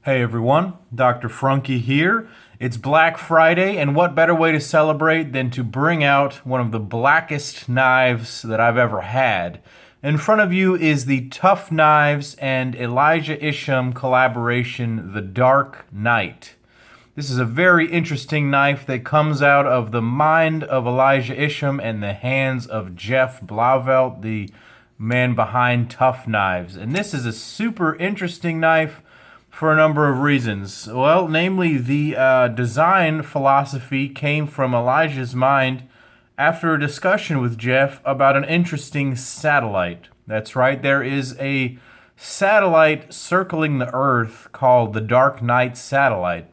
Hey everyone, Dr. Frunkey here. It's Black Friday, and what better way to celebrate than to bring out one of the blackest knives that I've ever had. In front of you is the TuffKnives and Elijah Isham collaboration, The Dark Knight. This is a very interesting knife that comes out of the mind of Elijah Isham and the hands of Geoff Bluavelt, the man behind TuffKnives. And this is a super interesting knife for a number of reasons. Well, namely, the design philosophy came from Elijah's mind after a discussion with Geoff about an interesting satellite. That's right, there is a satellite circling the Earth called the Dark Knight satellite.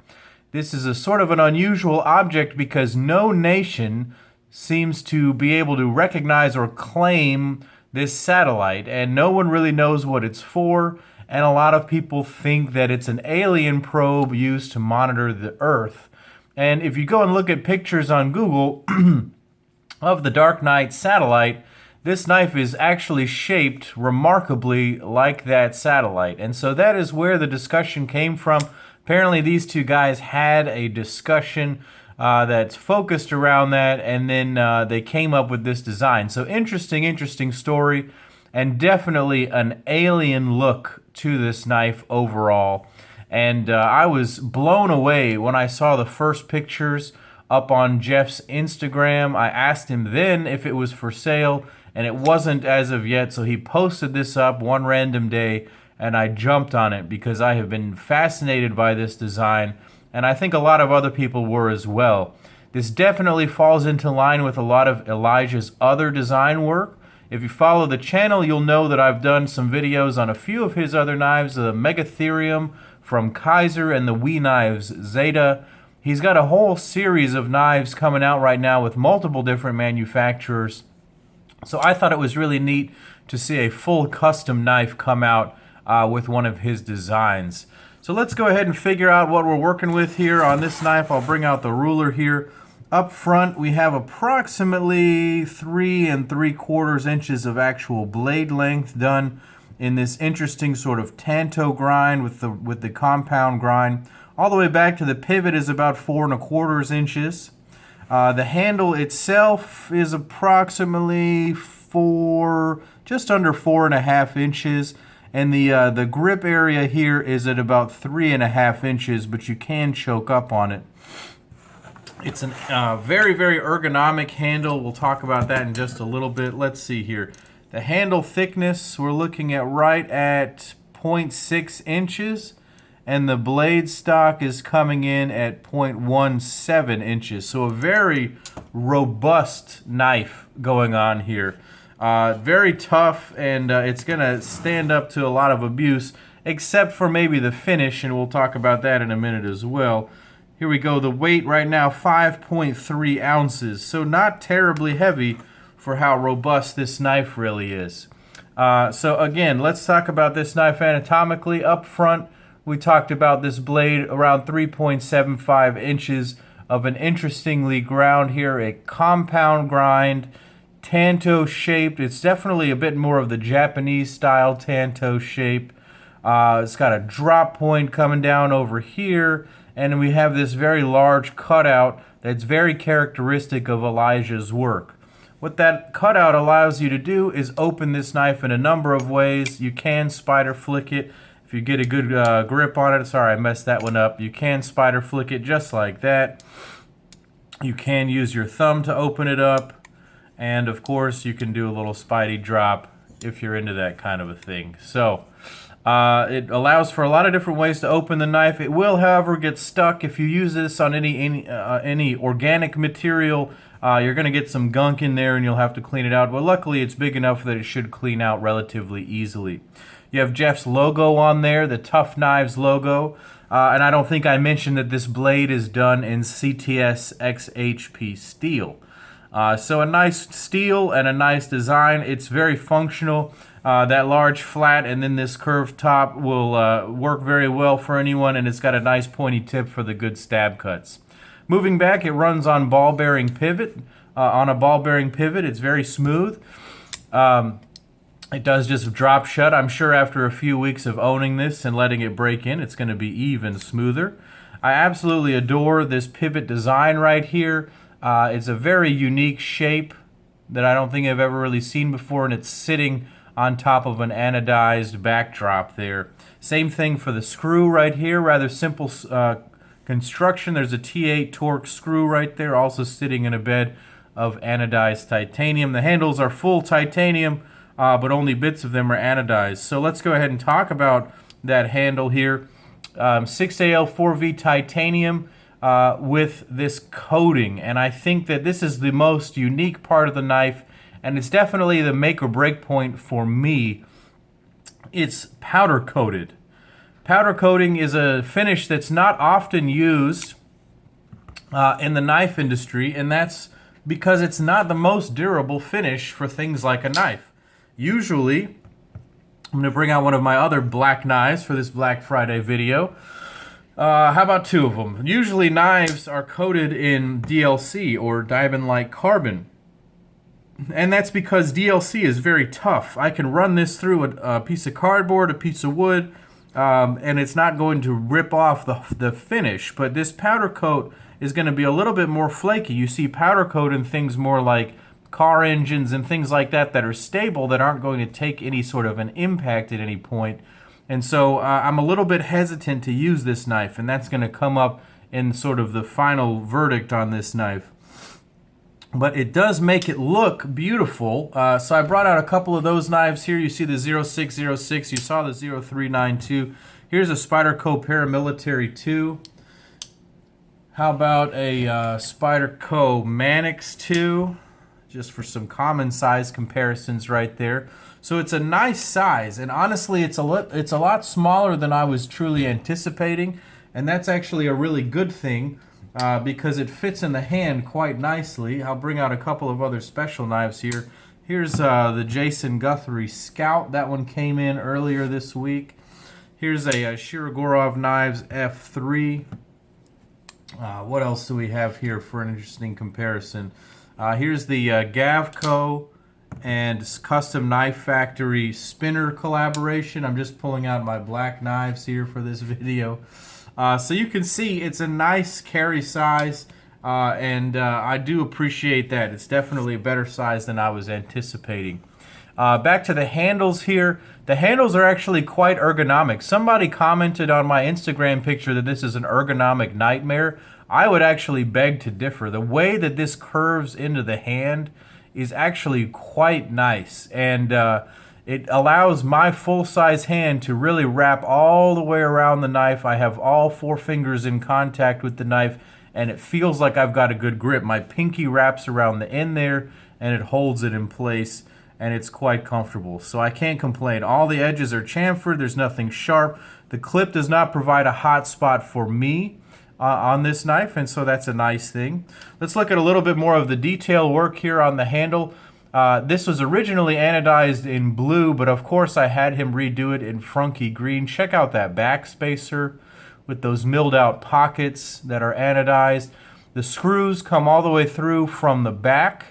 This is a sort of an unusual object because no nation seems to be able to recognize or claim this satellite, and no one really knows what it's for. And a lot of people think that it's an alien probe used to monitor the Earth. And if you go and look at pictures on Google of the Dark Knight satellite, this knife is actually shaped remarkably like that satellite. And so that is where the discussion came from. Apparently these two guys had a discussion that's focused around that, and then they came up with this design. So interesting story, and definitely an alien look to this knife overall. And I was blown away when I saw the first pictures up on Geoff's Instagram. I asked him then if it was for sale, and it wasn't as of yet, so he posted this up one random day, and I jumped on it because I have been fascinated by this design, and I think a lot of other people were as well. This definitely falls into line with a lot of Elijah's other design work. If you follow the channel, you'll know that I've done some videos on a few of his other knives, the Megatherium from Kaiser and the Wee Knives Zeta. He's got a whole series of knives coming out right now with multiple different manufacturers. So I thought it was really neat to see a full custom knife come out with one of his designs. So let's go ahead and figure out what we're working with here on this knife. I'll bring out the ruler here. Up front, we have approximately 3 3/4 inches of actual blade length done in this interesting sort of tanto grind with the compound grind. All the way back to the pivot is about 4 1/4 inches. The handle itself is approximately just under 4.5 inches, and the grip area here is at about 3.5 inches, but you can choke up on it. It's a very ergonomic handle. We'll talk about that in just a little bit. Let's see here. The handle thickness, we're looking at right at 0.6 inches, and the blade stock is coming in at 0.17 inches. So a very robust knife going on here. Very tough, and it's going to stand up to a lot of abuse, except for maybe the finish, and we'll talk about that in a minute as well. Here we go. The weight right now, 5.3 ounces. So not terribly heavy for how robust this knife really is. So again, let's talk about this knife anatomically. Up front, we talked about this blade around 3.75 inches of an interestingly ground here, a compound grind, tanto shaped. It's definitely a bit more of the Japanese style tanto shape. It's got a drop point coming down over here, and we have this very large cutout that's very characteristic of Elijah's work. What that cutout allows you to do is open this knife in a number of ways. You can spider flick it if you get a good grip on it. Sorry, I messed that one up. You can spider flick it just like that. You can use your thumb to open it up, and of course you can do a little spidey drop if you're into that kind of a thing. So it allows for a lot of different ways to open the knife. It will, however, get stuck if you use this on any organic material. You're going to get some gunk in there and you'll have to clean it out. But luckily, it's big enough that it should clean out relatively easily. You have Geoff's logo on there, the TuffKnives logo. And I don't think I mentioned that this blade is done in CTS XHP steel. So a nice steel and a nice design. It's very functional. That large flat and then this curved top will work very well for anyone, and it's got a nice pointy tip for the good stab cuts. Moving back, it runs on ball bearing pivot. On a ball bearing pivot, it's very smooth. It does just drop shut. I'm sure after a few weeks of owning this and letting it break in, it's going to be even smoother. I absolutely adore this pivot design right here. It's a very unique shape that I don't think I've ever really seen before, and it's sitting on top of an anodized backdrop there. Same thing for the screw right here. Rather simple construction. There's a T8 torque screw right there, also sitting in a bed of anodized titanium. The handles are full titanium, but only bits of them are anodized. So let's go ahead and talk about that handle here. 6AL4V titanium with this coating, and I think that this is the most unique part of the knife, and it's definitely the make or break point for me. It's powder coated. Powder coating is a finish that's not often used in the knife industry, and that's because it's not the most durable finish for things like a knife. Usually, I'm going to bring out one of my other black knives for this Black Friday video. How about two of them? Usually knives are coated in DLC, or diamond-like carbon. And that's because DLC is very tough. I can run this through a piece of cardboard, a piece of wood, and it's not going to rip off the finish. But this powder coat is going to be a little bit more flaky. You see powder coat in things more like car engines and things like that that are stable, that aren't going to take any sort of an impact at any point. And so I'm a little bit hesitant to use this knife, and that's going to come up in sort of the final verdict on this knife. But it does make it look beautiful. So I brought out a couple of those knives here. You see the 0606, you saw the 0392. Here's a Spyderco Paramilitary 2. How about a Spyderco Mannix 2? Just for some common size comparisons right there. So it's a nice size, and honestly it's a lot smaller than I was truly anticipating, and that's actually a really good thing because it fits in the hand quite nicely. I'll bring out a couple of other special knives here. Here's the Jason Guthrie Scout. That one came in earlier this week. Here's a Shirogorov Knives F3. What else do we have here for an interesting comparison? Here's the Gavco and Custom Knife Factory spinner collaboration. I'm just pulling out my black knives here for this video. So you can see it's a nice carry size, and I do appreciate that. It's definitely a better size than I was anticipating. Back to the handles here. The handles are actually quite ergonomic. Somebody commented on my Instagram picture that this is an ergonomic nightmare. I would actually beg to differ. The way that this curves into the hand is actually quite nice, and it allows my full-size hand to really wrap all the way around the knife. I have all four fingers in contact with the knife, and it feels like I've got a good grip. My pinky wraps around the end there, and it holds it in place, and it's quite comfortable. So I can't complain. All the edges are chamfered. There's nothing sharp. The clip does not provide a hot spot for me on this knife, and so that's a nice thing. Let's look at a little bit more of the detail work here on the handle. This was originally anodized in blue, but of course I had him redo it in Frunkey Green. Check out that back spacer with those milled out pockets that are anodized. The screws come all the way through from the back,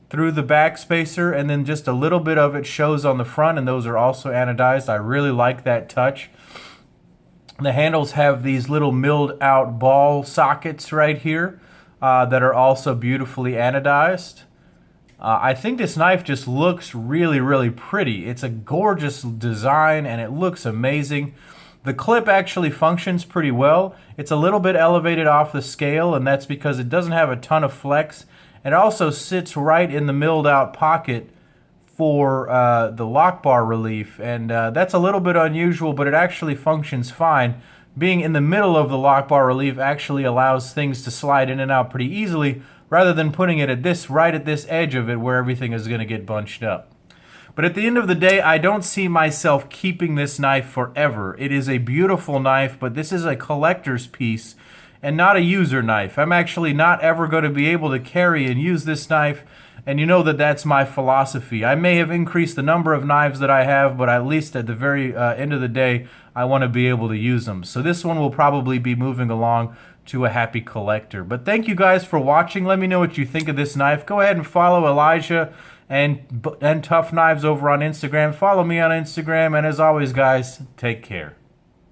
through the back spacer, and then just a little bit of it shows on the front, and those are also anodized. I really like that touch. The handles have these little milled out ball sockets right here that are also beautifully anodized. I think this knife just looks really, really pretty. It's a gorgeous design, and it looks amazing. The clip actually functions pretty well. It's a little bit elevated off the scale, and that's because it doesn't have a ton of flex. It also sits right in the milled out pocket for the lock bar relief, and that's a little bit unusual, but it actually functions fine. Being in the middle of the lock bar relief actually allows things to slide in and out pretty easily, rather than putting it at right at this edge of it where everything is going to get bunched up. But at the end of the day, I don't see myself keeping this knife forever. It is a beautiful knife, but this is a collector's piece and not a user knife. I'm actually not ever going to be able to carry and use this knife, and you know that that's my philosophy. I may have increased the number of knives that I have, but at least at the very end of the day, I want to be able to use them. So this one will probably be moving along to a happy collector. But thank you guys for watching. Let me know what you think of this knife. Go ahead and follow Elijah and TuffKnives over on Instagram. Follow me on Instagram, and as always, guys, take care.